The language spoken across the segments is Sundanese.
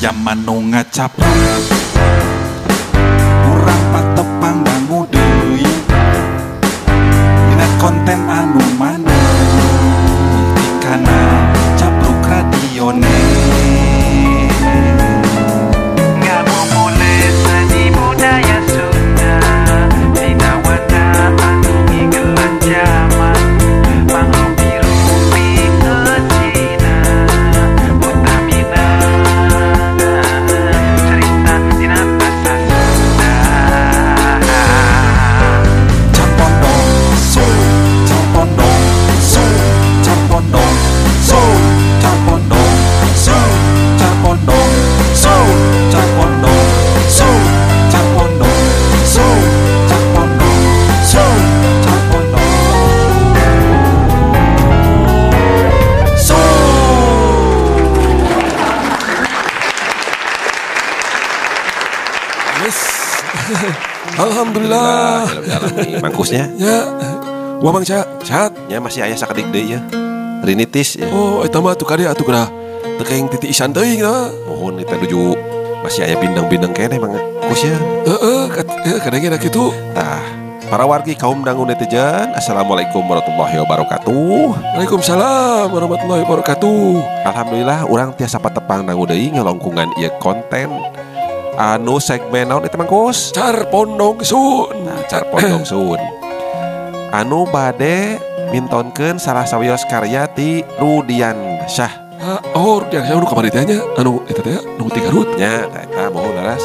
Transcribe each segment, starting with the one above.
Zaman nu ngacapruk urang patepang dangu deui dina konten anu maneh kana capruk radione. Ngabuburit seni budaya Sunda dina wadah anu ngigelan jaman mangrupi-rupi Cina utamina cerita dina basa Sunda. Capondong so, capondong so, capondong so, capondong so, capondong so, capondong so, capondong so, capondong so, capondong so. Yes. Alhamdulillah. Mangkusnya Ya. Wah Mang Ca, sehat. nya masih aya sakadik deui ya. Rinitis ya. Oh, eta mah atuh kada atuh kada. Tekeng titisan teuing na. Mohon kita nuju masih aya bindeng-bindeng kene Mang kusnya. Kadang enak kitu. Tah, para wargi kaum dangu netizen, assalamualaikum warahmatullahi wabarakatuh. Waalaikumsalam warahmatullahi wabarakatuh. Alhamdulillah urang tiasa patepang dangu deui ngelongkungan ieu konten anu segmen naon eta Mangkus? Car pondong sun. Nah, car pondong sun. Anu bade mintonkeun salah sawios karya ti Rudian Syah. Oh, yang saya nu kamari teh nya anu eta teh nu 3 Garut. Nya eta mohon laras.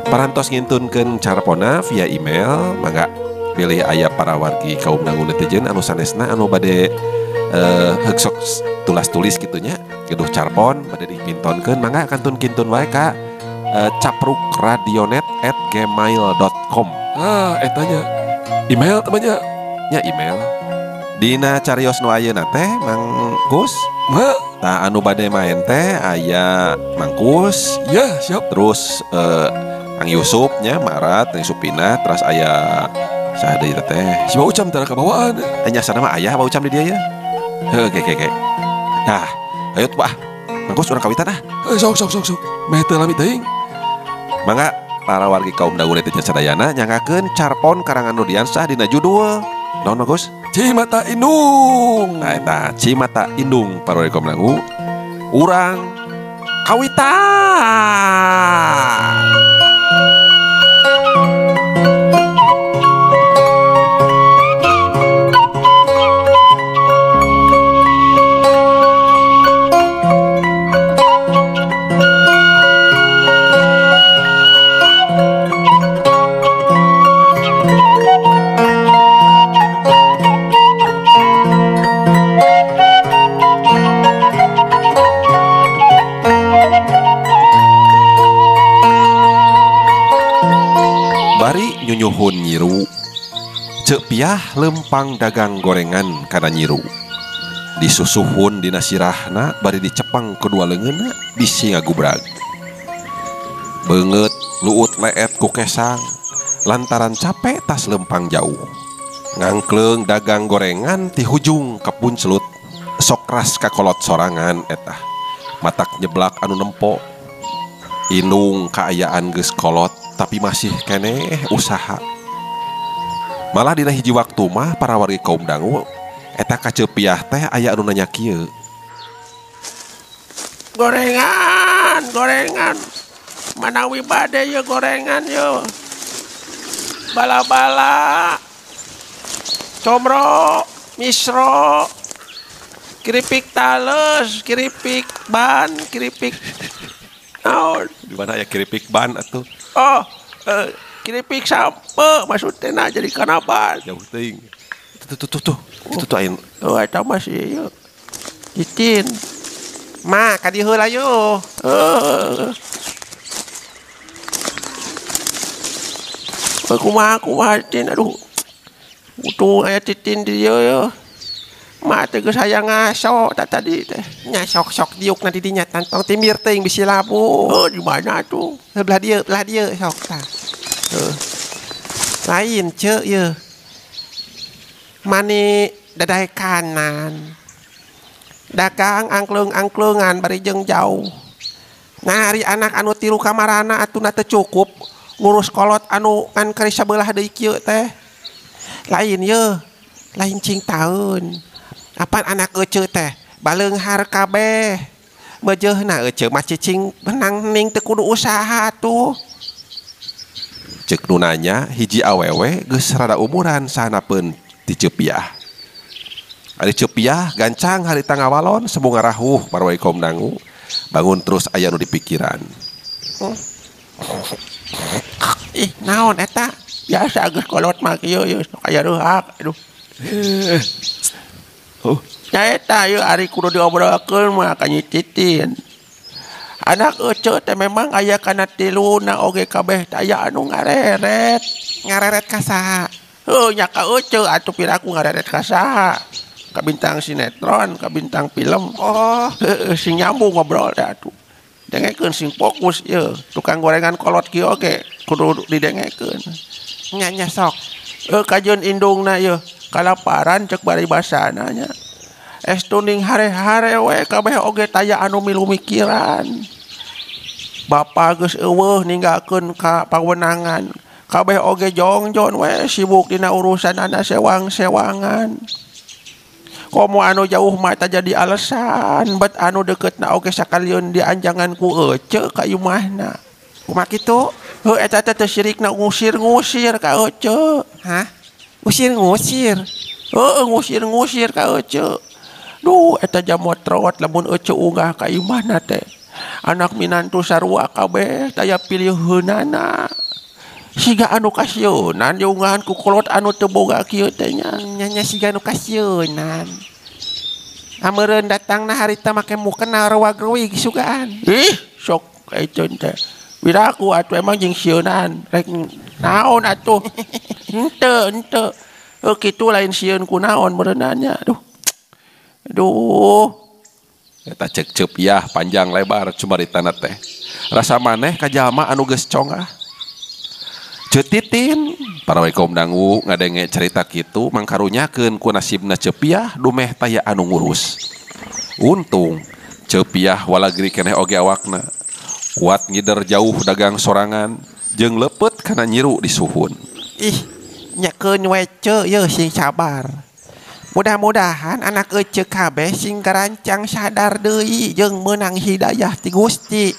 Parantos ngintunkeun carpona via email, mangga pilih aya para wargi kaum dangu netizen anu sanesna anu bade heuk sok tulas-tulis kitu nya. Geduh carpon bade dipintonkeun mangga kantun kintun wae ka caprukradionet@gmail.com. Eta nya email temannya. Nya email. Dina carios nu ayeuna teh Mangkus. Tah anu bade main teh aya Mangkus, Ya, siap. terus Kang Yusuf nya Marat, Kang Supina, terus aya saha deui teh. Si Baucam tara kabawaan. Anya sana mah aya baucam di dia ya. Heuh ge. Nah, ayo tuh Pak. Mangkus urang kawitan ah. Sok. Meh teu lami teuing. Mangga para wargi kaum dangu netizen sadayana nyangakeun carpon karangan Rudian Syah dina judul naon Mangkus? Cimata Indung. Nah, eta Cimata Indung para wargi kaum dangu. Urang kawitan. Bari nyunyuhun nyiru ceuk piah lempang dagang gorengan kana nyiru disusuhun dina sirahna bari dicepeng kedua leungeunna bisi ngagubrag beungeut luut leet ku kesang lantaran capek tas lempang jauh ngangkleung dagang gorengan ti hujung ka puncelut sok ras ka kolot sorangan etah matak nyeblak anu nempo indung kaayaan geus kolot tapi masih keneh usaha. Malah dina hiji waktu mah para wargi kaum dangu eta kacepiah teh aya anu nanya kieu. Gorengan. Manawi bade ye gorengan yo. Bala-bala. Comro, misro. Keripik tales, keripik ban, keripik naon. Di mana aya keripik ban atuh? Oh, keripik sampe maksudnya jadi kanaban. Jauh teuing. Tuh. Itu tuh ain. Oh, eta masih yuk. Titin. Ma, ka dieu heula yo. Kumaha Titin, aduh. Untung aya Titin di dieu yo. Ma teh geus hayang ngaso tadi teh. Nya sok diuk na di dinya tantong timir teuing bisi labu. Oh, di mana tuh? Belah dia sok tah. Lain ceuk ye. Mani dadai kanan. Dagang angklung-angklungan bari jeung jauh. Nah, hari anak anu tilu kamarana atuna teu cukup ngurus kolot anu ngan kari sabelah deui kieu teh. Lain ye, lain cing taun. Apan anak ece teh baleunghar kabeh. Bejeuna ece mah cicing benang ning teu kudu usaha tuh. Cek nu nanya hiji awewe geus rada umuran sahanapeun ti Cepiah. Ari Cepiah gancang harita ngawalon sebunga rahuh parwai kaum dangu. Bangun terus aya nu dipikiran. Ih, naon eta? Biasa geus kolot mah kieu ye aya reuhak. Aduh. Oh, Nya eta ye ari kudu diobrolkeun mah ka Nyi Titin. Anak ece teh memang aya kana tiluna oge kabeh teh aya anu ngareret. ngareret ka saha? Heuh nya ka ece atuh piraku ngareret ka saha? Ka bintang sinetron, ka bintang film. Oh, Sing nyambung ngobrol teh atuh. Dengekeun sing fokus ye. Tukang gorengan kolot kieu oge kudu didengekeun. nya sok. Kajeun indungna ye kalaparan cek bari basana nya. Estu ning hare-hare we kabeh oge taya anu milu mikiran. Bapa geus eueuh ninggalkeun ka pawenangan. Kabeh oge jongjon we sibuk dina urusanana sewang-sewangan. Komo anu jauh mah tak jadi alasan, bet anu deketna oge sakalian dianjangan ku ece ka imahna. Kumaha kitu? Heuh eta teh sirikna ngusir-ngusir ka ece. Hah? Ngusir-ngusir. Heuh ngusir-ngusir ka ece. Duh eta jamotrot lamun ece unggah ka imahna teh. Anak minantu sarua kabeh taya piliheunana. Siga anu kasieun diunggahan ku kolot anu teu boga kieu teh nya. Nya siga nu kasieunnan. Ameureun datangna harita make mukena rewag-rewig sugaan. Ih, sok kaitun teh. Biraku atuh emang jeung sieunan. Rek naon atuh? Henteu. Kitu lain sieun ku naon meureunanya. Aduh. Eta cek Cepiah panjang lebar cumaritana teh. Rasa maneh ka jalma anu geus congah. Cetitin parwai kaum dangu ngadenge cerita kitu mangkarunyakeun ku nasibna Cepiah dumeh taya anu ngurus. Untung Cepiah walagri keneh oge awakna. Kuat ngider jauh dagang sorangan jeung lepet kana nyiru di suhun. Ih, nyakeun we ce ye sing sabar. Mudah-mudahan anak ece kabeh sing garancang sadar deui jeung meunang hidayah ti Gusti.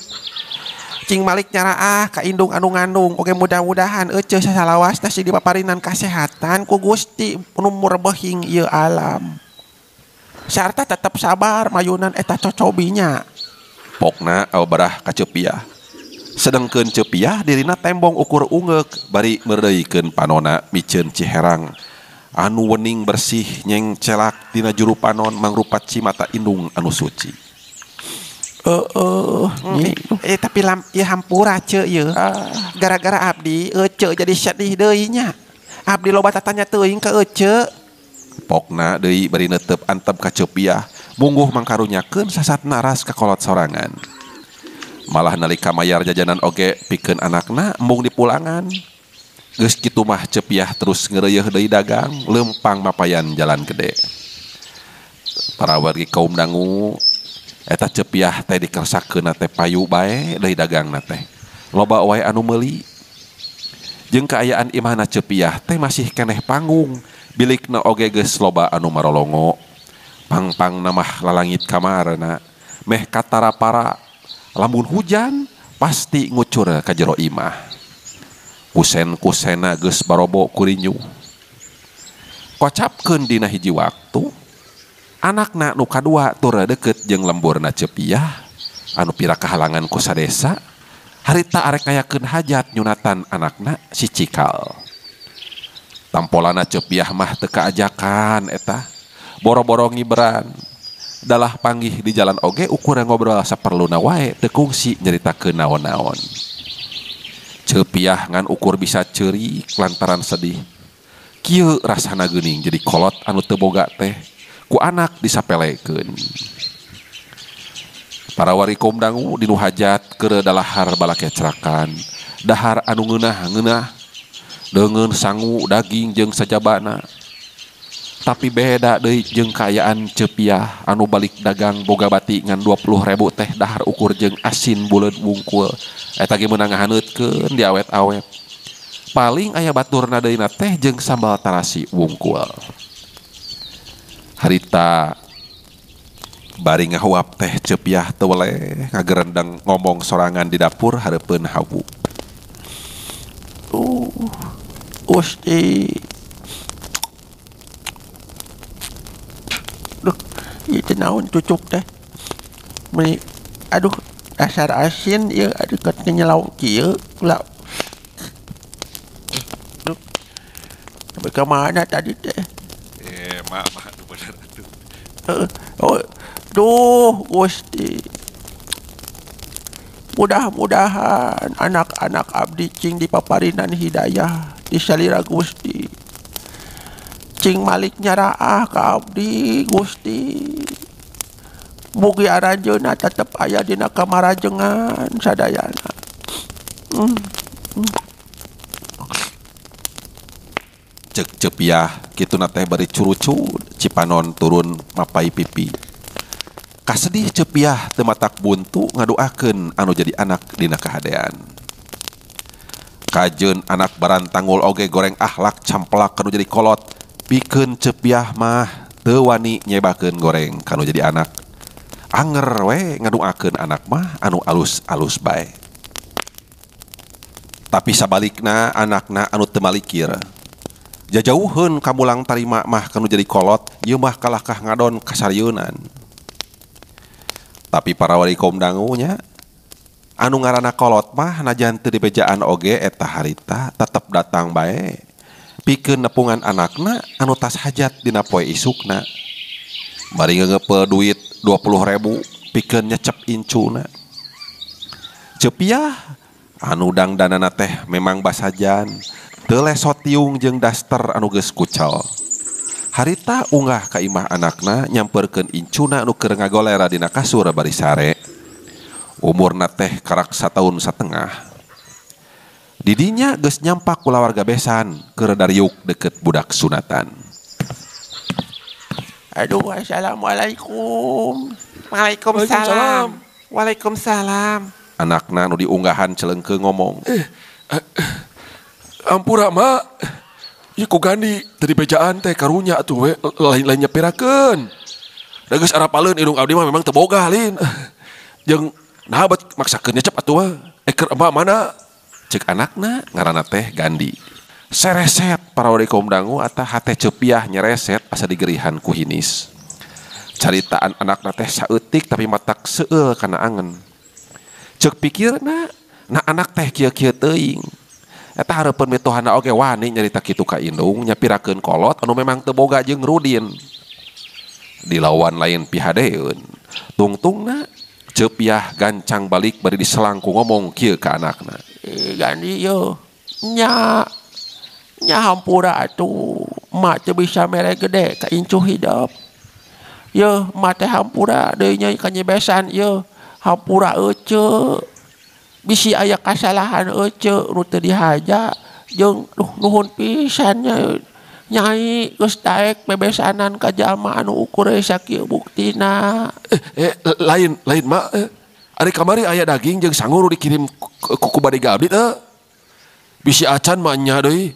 Cing Malik nyaraah ka indung anu ngandung oge mudah-mudahan ece sasalawasna si dipaparinan kasehatan ku Gusti nu murbehing ieu alam. Sarta tetep sabar mayunan eta cocobinya. Pokna awebarah ka Cepiah. Sedengkeun Cepiah dirina tembong ukur ungeuk bari meureuykeun panonna miceun Ciherang. Anu wening bersih nyeng celak dina juru panon mangrupa cimata indung anu suci. Tapi ieu hampura ce ieu. Gara-gara abdi ece jadi sedih deui nya. Abdi loba tatanya teuing ka ece. Pokna deui bari neuteup antep ka Cepiah, mungguh mangkarunyakeun sasatna ras ka kolot sorangan. Malah nalika mayar jajanan oge pikeun anakna embung dipulangan. Geus kitu mah Cepiah terus ngeureueuh deui dagang leumpang mapayan jalan gede. Para wargi kaum dangu eta Cepiah teh dikersakeunna teh payu bae deui dagangna teh. Loba wae anu meuli. Jeung kaayaan imahna Cepiah teh masih keneh panggung. Bilikna oge geus loba anu marolongo. Pang-pang namah lalangit kamarna. Meh katara para lamun hujan pasti ngucur ka jero imah. Kusen-kusena geus barobo kurinyu. Kocapkeun dina hiji waktu anakna nu kadua tur deukeut jeung lemburna Cepiah anu pira kahalangan ku sadesa harita arek ngayakeun hajat nyunatan anakna si Cikal. Tampolana Cepiah mah teu kaajakan eta boro-boro ngibran dalah panggih di jalan oge ukur ngobrol saperluna wae teu kungsi nyaritakeun naon-naon. Cepiah ngan ukur bisa ceurik lantaran sedih. Kieu rasana geuning jadi kolot anu teu boga teh ku anak disapelekeun. Para wari kaum dangu dinu hajat keur dalahar balakecrakan, dahar anu ngeunah-ngeunah, deungeun sangu daging jeung sajabana. Tapi beda deui jeung kaayaan Cepiah anu balik dagang boga bati ngan 20.000 teh dahar ukur jeung asin buleud wungkul. Eta ge meunang ngahaneutkeun di awet-awet. Paling aya baturna deui na teh jeung sambal tarasi wungkul. Harita bari ngahuap teh Cepiah teu weleh ngagerendeng ngomong sorangan di dapur hareupeun hawu. Gusti. Duh, itu naon cucuk teh. Meni, aduh, dasar asin ya, aduh katanya lauk kieu, lah. Duh, sampai ke mana tadi teh? Maaf atuh bener atuh. Duh, Gusti. Mudah-mudahan anak-anak abdi cing dipaparinan hidayah di salira Gusti. Cing Malik nyaraah ka abdi Gusti. Mugi aranjeunna tetep aya dina kamarajengan sadayana. Cek Cepiah kituna teh bari curucud Cipanon turun mapai pipi. Kasedih Cepiah teu matak buntu ngadoakeun anu jadi anak dina kahadean. Kajeun anak barantangul oge goreng akhlak camplak kanu jadi kolot. Pikeun Cepiah mah teu wani nyebakeun goreng kanu jadi anak. Anger we ngadoakeun anak mah anu alus-alus bae. Tapi sabalikna anakna anu teu malikir. Jajauheun kamulang tarima mah kanu jadi kolot, ieu mah kalahkah ngadon kasarieunan. Tapi para wali kaum dangu nya anu ngaranna kolot mah najan teu dibejaan oge eta harita tetep datang bae. Pikeun nepungan anakna anu tas hajat dina poe isukna. Bari ngeupeul duit 20.000 pikeun nyecep incuna. Cepiah anu dangdanana teh memang basajan, teu lesot tiung jeung daster anu geus kucel. Harita unggah ka imah anakna nyamperkeun incuna anu keur ngagolera dina kasur bari sare. Umurna teh karak 1 tahun satengah. Didinya geus nyampak kulawarga besan keur dariuk deket budak sunatan. Aduh, assalamualaikum. Waalaikumsalam. Waalaikumsalam. Anakna nu diunggahan celengkeung ngomong. Ampura mak, ieu ku gandi teu dibejaan teh karunya atuh we lain-lain nyepirakeun. Da geus arapaleun indung abdi mah memang teu boga lin. Jeung naha bet maksakeun nyecep atuh mah. Keur emak mana? Cek anakna ngaranna teh Gandi. Sereset para wali kaum dangu atah hate Cepiah nyereset asa digerihan ku hinis. Caritaan anakna teh saeutik tapi matak seueul kana angen. Cek pikirna, na anak teh kieu-kieu teuing. Eta hareupeun mitohanna oge wani nyarita kitu ka indung nyapirakeun kolot anu memang teu boga jeung Rudin. Dilawan lain pihadeun. Tungtungna Cepiah gancang balik bari diselangku ngomong kieu ka anakna. Gandi yo, nya hampura atuh, mak teu bisa mere gede ka incu hidup. Yo, mak teh hampura deui nya ka nyebesan yo, hampura euceu. Bisi aya kasalahan euceu nu teu dihaja jeung nuhun pisan nya. Nyai geus daek bebesanan ka jalma anu ukure sakieu buktina. Lain mak. Ari kamari aya daging jeung sangur dikirim ku bade abdi teh. Bisi acan mah nya deui.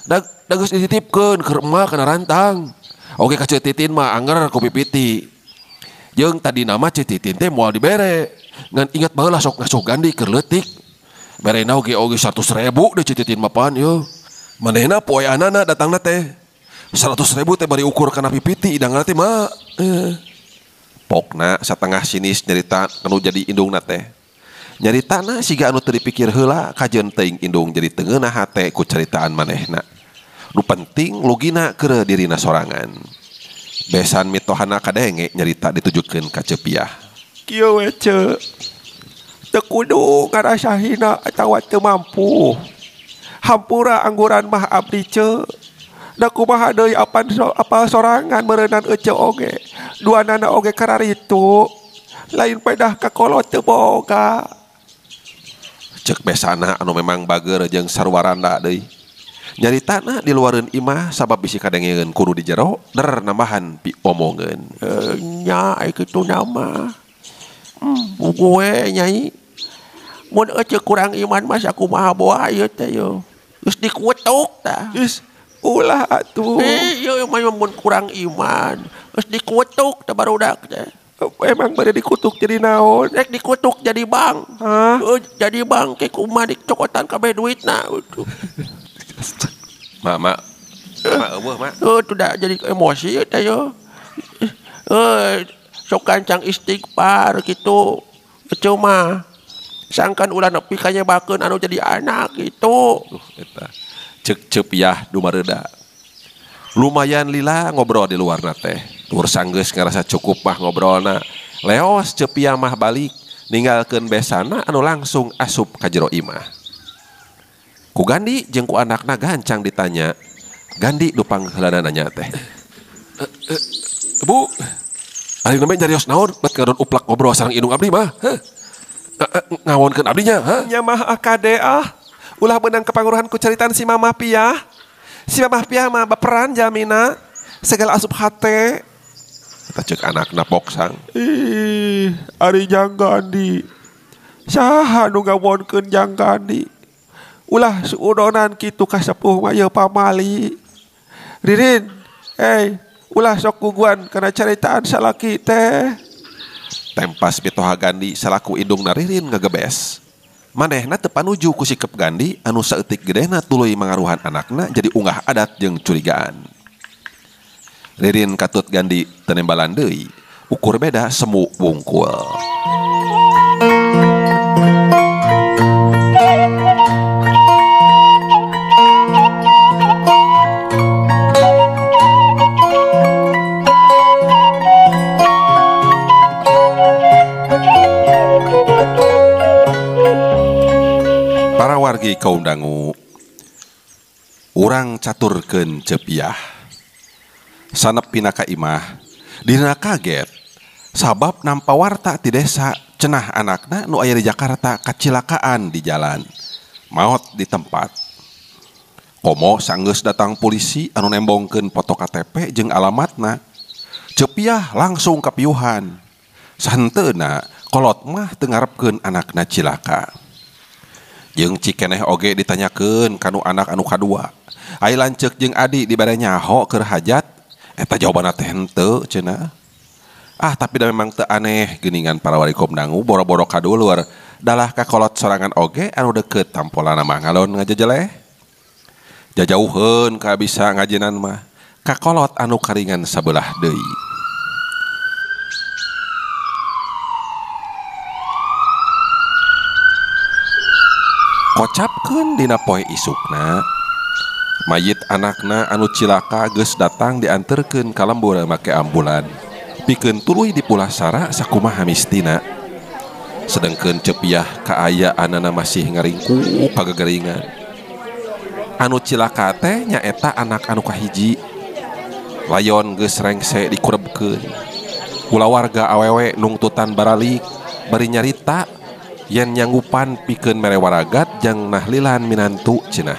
Da geus dititipkeun keur emak kana rantang. Oge ka Ceu Titin mah anger ku pipiti. Jeung tadi nama Ceu Titin teh moal dibere. Ngan ingat baheula sok ngasuh Gandi keur leutik. Berena oge 100.000 deui Ceu Titin mah pan yo. Manehna poe anana datangna teh 100.000 teh bari ukur kana pipiti idangna teh mak. Pokna satengah sinis nyarita anu jadi indungna teh. Nyaritana siga anu teu dipikir heula kajeun teuing indung jadi teu ngeunah hate ku caritaan manehna. Nu penting lugina keur dirina sorangan. Besan mitohana kadenge nyarita ditujukeun ka Cepiah. Kieu we Ceu. Teu kudu ngarasahina atawa teu mampu. Hampura angguran mah abdi Ceu. Da kumaha deui apa sorangan meureunnan eceu oge. Duanana oge kararitu. Lain pedah ka kolot teu boga. Cek besana anu memang bager jeung sarwaranda deui. Nyaritana di luareun imah sabab bisi kadengeun kudu di jero der nambahan pi omongeun. Nya ai kitu nama. Gue nyai. Mun ece kurang iman mas aku maha boa ieu teh yo. Geus dikuetuk tah. Geus ulah atuh. Ieu mah mun kurang iman. Geus dikuetuk teh barudak teh. Emang bade dikutuk jadi naon? Rek dikutuk jadi bang. Hah? Jadi bang ke kumaha dicokotan kabeh duitna. Mak eueuh mak. Tuh jadi emosi teh yo. Sok kancang istighfar gitu. Cuma sangkan ulah nepi ka nyebakeun anu jadi anak gitu. Eta ceuk cepiah dumareuda. Lumayan lila ngobrol di luar teh. Tur sanggeus ngarasa cukup mah ngobrolna. Leos cepiah mah balik ninggalkeun besana anu langsung asup ka jero imah. Ku Gandi jeung ku anakna gancang ditanya. Gandi dupang heulana nanya teh. Bu, ari namanya nyarios naon bet ngaron uplak ngobrol sareng indung abdi mah? Ngawonkeun abdinya, ha? Nya mah akade ulah benang kepanguruhan ku ceritaan si Mamah Piah. Si Mamah Piah mah baperan jamina segala asup hate. Eta ceuk anakna poksang. Ih, ari Jang Gandi. Saha nu ngawonkeun Jang Gandi? Ulah suudonan kitu ka sepuh mah yeuh pamali. Ririn, ulah sok guguan kana caritaan salaki teh. Tempas pitoha Gandi salaku indungna Ririn ngagebes. Manehna teu panuju ku sikep Gandi anu saeutik gedena tuluy mangaruhan anakna jadi unggah adat jeung curigaan. Ririn katut Gandi teu nembalan deui, ukur beda semu wungkul. Para wargi kaum dangu, urang caturkeun cepiah. Sanep pina ka imah, dina kaget sabab nampa warta ti desa cenah anakna nu aya di Jakarta kacilakaan di jalan. Maot di tempat. Komo sanggeus datang polisi anu nembongkeun foto KTP jeung alamatna. Cepiah langsung kapiuhan. Santeuna kolot mah teu ngarepkeun anakna cilaka. Jeung cikeneh oge ditanyakeun kanu anak anu kadua. Ai lanceuk jeung adi dibere nyaho keur hajat. Eta jawabanna teh henteu cenah. Tapi da memang teu aneh geuningan para wali kaum dangu boro-boro kadulur dalah ka kolot sorangan oge anu deukeut tampolana mah ngalon ngajejeleh. Jajauheun ka bisa ngajenan mah ka kolot anu karingan sabelah deui. Kocapkeun dina poe isukna mayit anakna anu cilaka geus datang dianterkeun ka lembur make ambulan pikeun tuluy dipulasara sakumaha mistina. Sedengkeun cepiah kaayaanana masih ngaringku kagegeringan. Anu cilaka teh nyaeta anak anu kahiji. Layon geus rengse dikurebkeun. Kula warga awewe nungtutan baralik bari nyarita yen nyanggupan pikeun mere waragat jang nahlilan minantu cenah.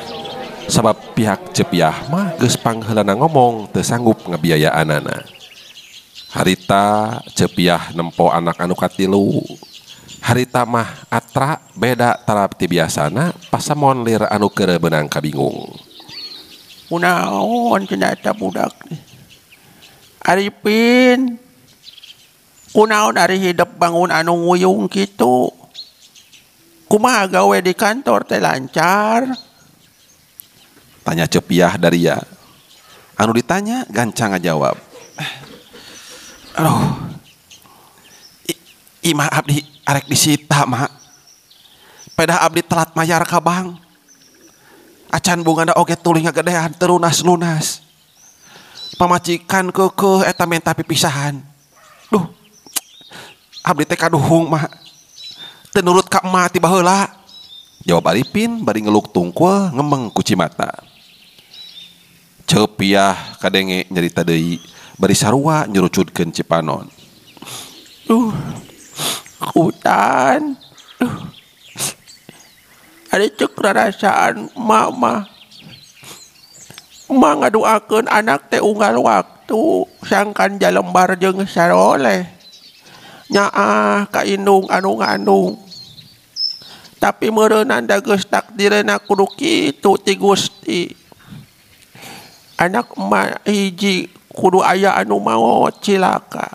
Sabab pihak cepiah mah geus pangheulana ngomong teu sanggup ngabiayaanana. Harita cepiah nempo anak anu katilu. Harita mah atra beda tarap ti biasana pasamon lir anu keur beunang kabingung. Kunaon cenah eta budak nih. Arifin. Kunaon ari hidup bangun anu nguyung kitu. Kumaha gawe di kantor teh lancar? Tanya cepiah Daria. Anu ditanya gancang ngajawab. Aduh. Imah abdi arek disita mak. Pedah abdi telat mayar ka bank. Acan bungana oge tuluy ngagedean teu lunas-lunas. Pamajikan keukeuh eta menta pipisahan. Duh. Abdi teh kaduhung mak. Teu nurut ka emak ti baheula. Jawab Arifin bari ngeluk tungkul ngembeng ku Cimata. Cepiah kadenge nyarita deui bari sarua nyurucudkeun Cipanon. Hutan. Ada cek rasaan mama. Mangaduakeun anak teh unggal waktu sangkan jalembar jeung saroleh. Nyaah ka indung anu ngandung. Tapi meureunna da geus takdirna kudu kitu ti Gusti. Anak emak hiji kudu aya anu maot cilaka.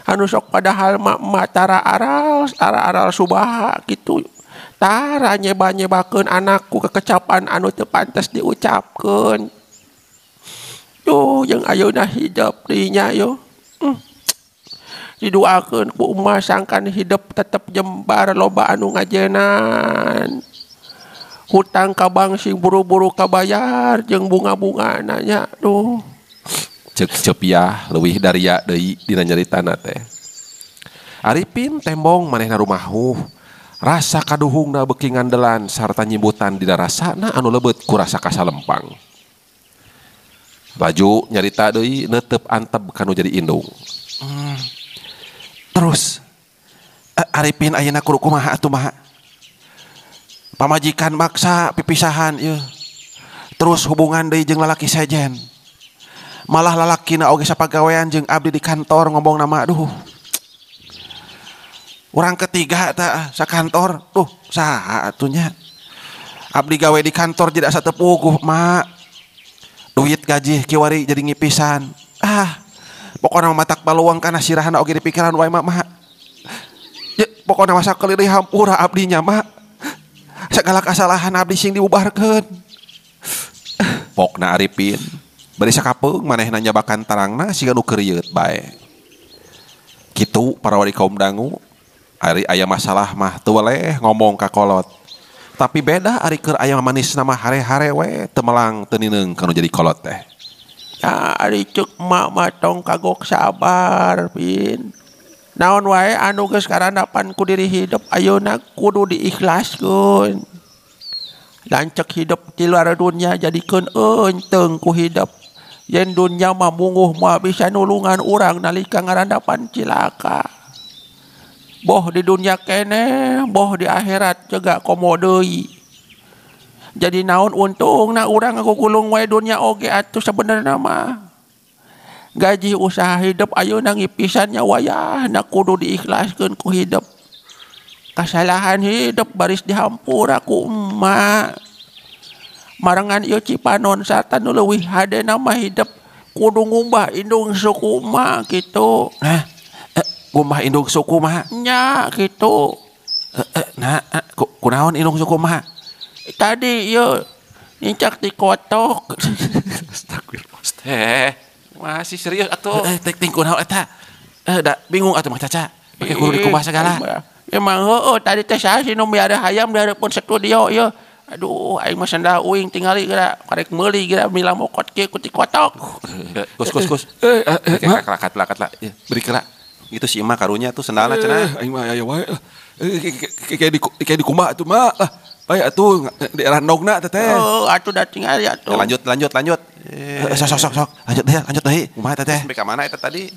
Anu sok padahal emak tara aral subaha kitu. Tara nyeba-nyebakeun anakku kekecapan anu teu pantes diucapkeun. Yo jeung ayeuna hidup dinya yo. Didoakeun ku umah sangkan hidup tetep jembar loba anu ngajenan. Hutang ka bank sing buru-buru kabayar jeung bunga-bungana nya. Duh. Cek Cepiah leuwih daria deui dina nyaritana teh. Aripin tembong manehna rumahuh. Rasa kaduhungna beuki ngandelan sarta nyibutan dina rasana anu lebeut ku rasa kasalempang. Laju nyarita deui neuteup anteb kanu jadi indung. Terus Aripin ayeuna kudu kumaha atuh mah? Pamajikan maksa pipisahan ieu. Terus hubungan deui jeung lalaki sejen. Malah lalakina oge sapagawean jeung abdi di kantor ngomong nama aduh. Orang ketiga tak sakantor, saha atunya. Abdi gawe di kantor tidak satepuguh mak. Duit gaji kiwari jadi ngipisan. Pokoknya matak baluang kana sirahana oge di pikiran wae mak. Pokoknya masa keliri hampura abdinya mak. Segala kesalahan abdi sing diubarkeun. Pokna Aripin bari sakapeung manehna nyabakan tarangna siga nu keurieut bae. Kitu para wali kaum dangu. Ari aya masalah mah teu weleh ngomong ka kolot. Tapi beda ari keur aya manisna mah hare-hare we teu melang teu nineung kanu jadi kolot teh. Ya ari ceuk mak mah tong kagok sabar, Pin. Naon wae anu geus karandapan ku diri hidup ayeuna kudu diikhlaskeun. Lancek hidup di luar dunia jadikeun eunteng ku hidup. Yen dunia mah munguh mah bisa nulungan urang nalika ngarandapan cilaka. Boh di dunia kene, boh di akhirat juga komo deui. Jadi naon untungna urang ngagugulung wae dunia oge atuh sabenerna mah. Gaji usaha hidup ayeuna ngipisannya wayahna kudu diikhlaskeun ku hidup. Kasalahan hidup baris dihampura ku emak. Marangan ieu cipanon sarta nu leuwih hadena mah hidup kudu ngumbah indung suku emak kitu. Ngumbah indung suku mah nya gitu. Kunaon indung suku mah? Tadi ieu nincak dikotok. Astagfirullah. Masih serius atuh. Ting kunaon eta? Da bingung atuh mah Caca. Pake kudu dikumbah segala. Emang heueuh tadi teh saha sih nu miara hayam di hareupeun studio ieu. Aduh aing mah sanda uing tingali geura karek meuli geura mila mokot kieu ku dikotok. Kus. Lakat lah. Beri kera. Gitu si emak karunya tuh sendalna cenah. Aing mah aya wae. Kayak dikumbah atuh mah. Bae atuh daerah ndogna teh. Atuh da tingali atuh. Lanjut. Sok. Lanjut deui. Kumaha teh? Sampai ka mana eta tadi?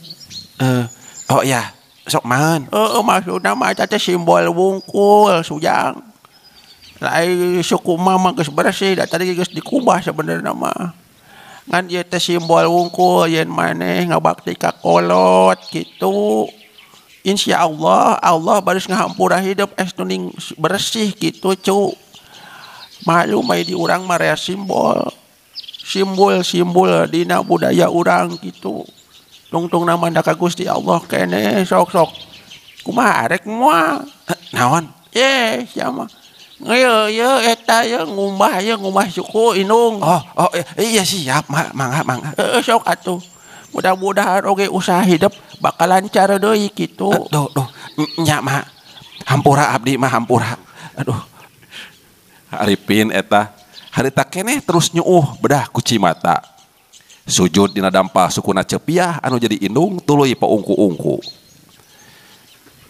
Oh iya. Sok maen. Maksudna mah eta teh simbol wungkul sujang. Lain suku mah geus bersih da tadi geus dikumbah sabenerna mah. Ngan ieu teh simbol wungkul yen maneh ngabakti ka kolot kitu. Insyaallah Allah baris ngahampura hidup ning bersih kitu cu. Maklum ai di urang mah rea simbol dina budaya urang kitu. Tungtung na manda ka Gusti Allah kene sok. Kumaha arek moal? Naon? Sama. Ieu eta ngumbah suku indung. Oh iya siap mangga. Sok atuh. Mudah-mudahan oge usaha hidup bakal lancar deui kitu. Duh. Nya mah. Hampura abdi mah hampura. Aduh. Aripin eta harita keneh terus nyuuh bedah ku Cimata. Sujud dina dampal sukuna Cepiah anu jadi indung tuluy paungku-ungku.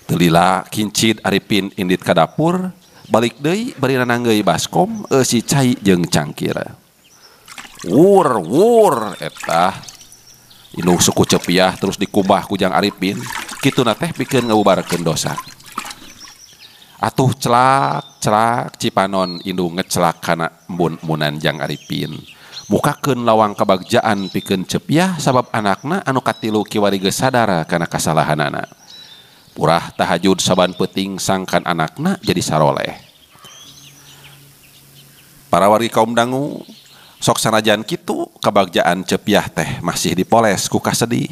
Telila kincid Aripin indit ka dapur, balik deui bari nananggeui baskom si Cai jeung Cangkir. Wur eta indung suku Cepiah terus dikumbah ku Jang Aripin, kituna teh pikeun ngabubarkeun dosa. Atuh celak cipanon indung ngecelak kana embun-embunan Jang Aripin. mukakeun lawang kabagjaan pikeun Cepiah sabab anakna anu katilu kiwari geus sadar kana kasalahanana. Purah tahajud saban peuting sangkan anakna jadi saroleh. Para wargi kaum dangu, sok sanajan kitu kabagjaan Cepiah teh masih dipoles ku kasedih.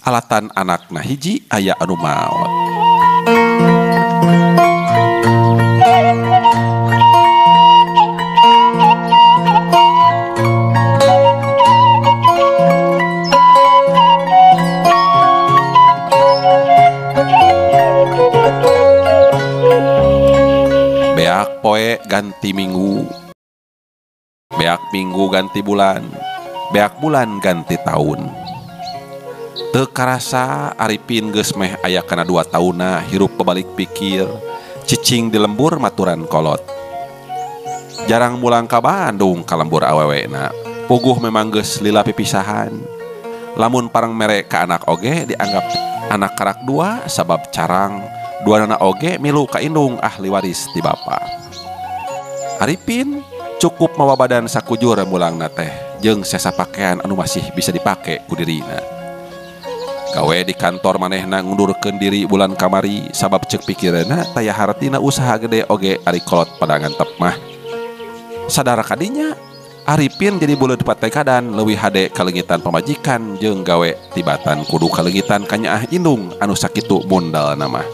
Alatan anakna hiji aya anu maot. Beak poe ganti minggu, beak minggu ganti bulan, beak bulan ganti tahun. Teu karasa Arifin geus meh aya kana 2 tahunna hirup pebalik pikir, cicing di lembur maturan kolot. Jarang mulang ka Bandung ka lembur awewena, puguh memang geus lila pipisahan. Lamun parang mere ka anak oge dianggap anak karak 2 sabab carang, 2 anak oge milu ka indung ahli waris ti bapa. Arifin cukup mawa badan sakujur mulangna teh jeung sesa pakaian anu masih bisa dipake ku dirina. Gawe di kantor manehna ngundurkeun diri bulan kamari sabab ceuk pikireuna taya hartina usaha gede oge ari kolot padangantep mah. Sadar kadinya Arifin jadi buleud patekadan leuwih hade kalengitan pamajikan jeung gawe tibatan kudu kalengitan ka nyaah indung anu sakitu mundalna mah.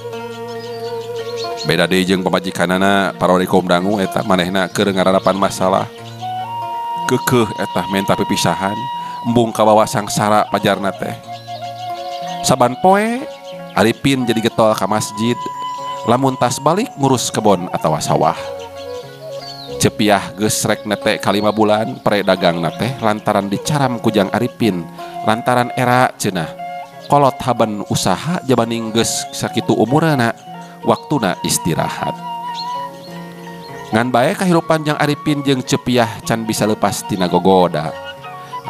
Beda deui jeung pamajikanana para wargi kaum dangu eta manehna keur ngararapan masalah. Keukeuh eta menta pipisahan embung kabawa sangsara pajarna teh. Saban poe Arifin jadi getol ka masjid, lamun tas balik ngurus kebon atawa sawah. Cepiah geus rek nete ka 5 bulan pare dagang teh lantaran dicaram ku Jang Arifin lantaran era cenah kolot haban usaha jabaning geus sakitu umurna waktuna istirahat. Ngan bae kahirupan Jang Arifin jeung Cepiah can bisa leupas tina gogoda.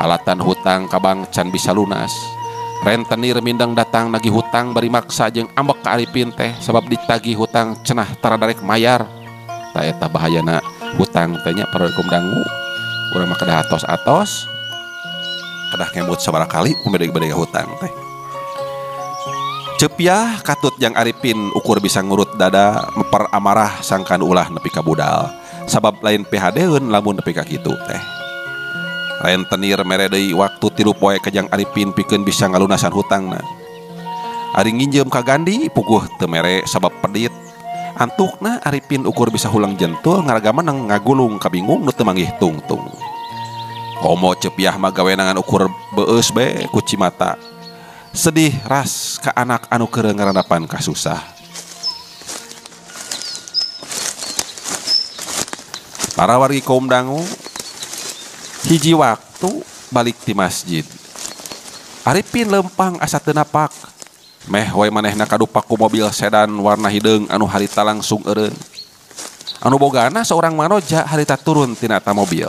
Alatan hutang ka bank can bisa lunas. Rentenir mindang datang nagih hutang bari maksa jeung ambek ka Arifin teh sabab ditagih hutang cenah taradarek mayar. Ta eta bahayana hutang teh nya para kumdangu. Urang mah kedah atos-atos. Kedah kemut sabaraha kali kumedeg-bedeg hutang teh. Cepiah katut Jang Arifin ukur bisa ngurut dada meper amarah sangkan ulah nepi ka budal. Sabab lain PHD-eun lamun nepi ka kitu teh. Rentenir mere deui waktu 3 poe ka Jang Arifin pikeun bisa ngalunasan hutangna. Ari nginjem ka Gandi puguh teu mere sabab pedit. Antukna Arifin ukur bisa hulang jentul ngaragaman ngagulung kabingung nu teu manggih tungtung. Komo Cepiah mah gawenangan ukur beueus be ku cimata. Sedih ras ka anak anu keur ngaranapan ka susah. Para wargi kaum dangu, hiji waktu balik ti masjid. Arifin lempang asa teu napak. Meh we manehna kadupak ku mobil sedan warna hideung anu harita langsung eureun. Anu bogana seorang manoja harita turun tina ta mobil.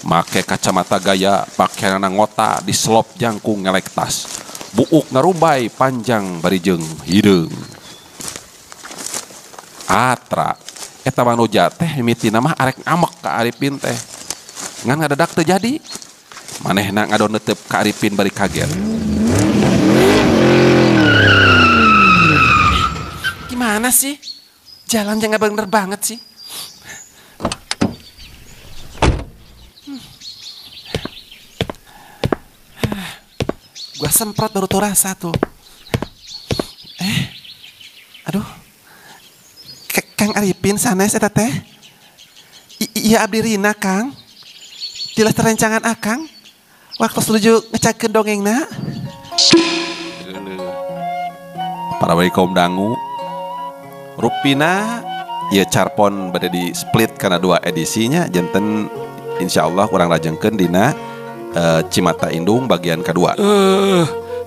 Make kacamata gaya, pakaianna ngota diselop jangkung ngelek tas. Buuk ngarumbay panjang bari jeung hideung. Atra eta manoja teh mimitina mah arek ngamek ka Arifin teh. Ngan ngadadak teu jadi. Manehna ngadon neuteup ka Arifin bari kaget. Gimana sih? Jalan jangan bener banget sih. Gua semprot baru tuh rasa tuh. Aduh. Kang Arifin sanes eta teh. Iya abdi rina Kang. Tilas terencangan akang. Waktu setuju ngecakeun dongengna. Para wargi kaum dangu, rupina ieu carpon bade di split kana 2 edisinya janten insyaallah kurang rajengkeun dina Cimata Indung bagian kedua.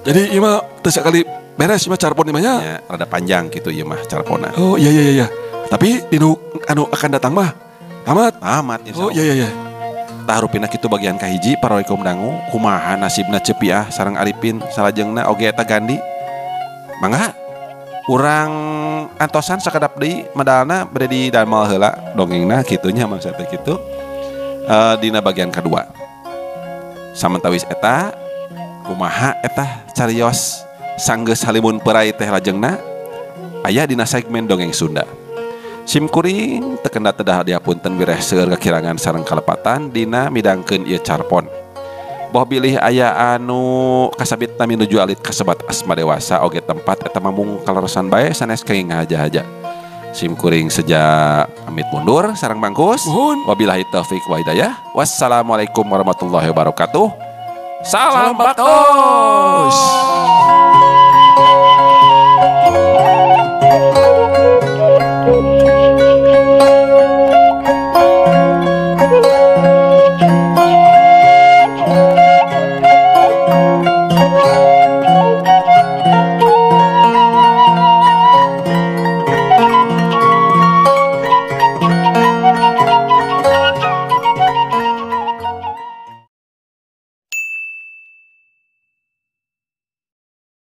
Jadi ieu mah teu sakali beres ieu mah carpon ieu mah nya. Ya, rada panjang gitu ieu mah carpona. Oh iya. Tapi dinu anu akan datang mah tamat insyaallah. Oh iya. Tah rupina kitu bagian kahiji para wargi kaum dangu, kumaha nasibna Cepiah sareng Arifin salajengna oge eta Gandi. Mangga urang antosan sakadap deui medalna bade di damel heula dongengna kitunya maksudna kitu. dina bagian kedua. Samantawis eta kumaha eta carios sanggeus halimun perai teh lajengna aya dina segmen dongeng Sunda. Simkuring tekenda tedah diapunten wireh seueur kekirangan sareng kalepatan dina midangkeun ieu carpon. Boh bilih aya anu kasabitna minuju alit kasebat asma dewasa oge tempat eta mamung kaleresan bae sanes kenging haja-haja. Simkuring sejak pamit mundur sareng bangkus. Wabillahi taufik wa hidayah. Wassalamualaikum warahmatullahi wabarakatuh. Salam baktos.